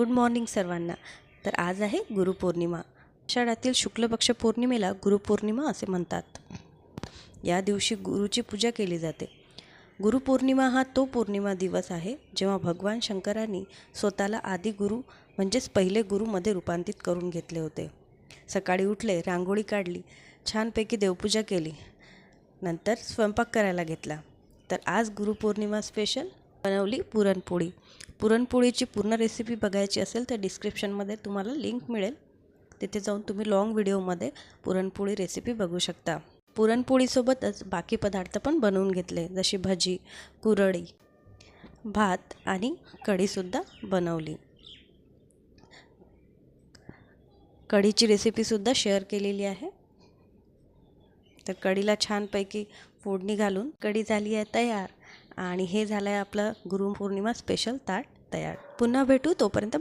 Good morning सर्वांना। तर आज आहे गुरुपौर्णिमा। आषाढातील शुक्ल पक्ष पौर्णिमेला गुरुपौर्णिमा असे म्हणतात। या दिवशी गुरुची पूजा केली जाते। गुरुपौर्णिमा हा तो पौर्णिमा दिवस आहे जेव्हा भगवान शंकरांनी स्वतःला आदी गुरु म्हणजेच पहिले गुरुमध्ये रूपांतरित करून घेतले होते। सकाळी उठले, रांगोळी काढली, छानपैकी देवपूजा केली, नंतर स्वयंपाक करायला घेतला। तर आज गुरुपौर्णिमा स्पेशल बनवली पुरणपोळी। पुरणपोळीची पूर्ण रेसिपी बघायची असेल तर डिस्क्रिप्शनमध्ये तुम्हाला लिंक मिळेल, तिथे जाऊन तुम्ही लॉंग व्हिडिओमध्ये पुरणपोळी रेसिपी बघू शकता। पुरणपोळीसोबतच बाकी पदार्थ पण बनवून घेतले, जशी भजी, कुरडई, भात आणि कढीसुद्धा बनवली। कढीची रेसिपीसुद्धा शेअर केलेली आहे। तर कढीला छानपैकी फोडणी घालून कढी झाली आहे तयार आणि हे झालं आहे आपलं गुरुपौर्णिमा स्पेशल ताट तयार। पुन्हा भेटू, तोपर्यंत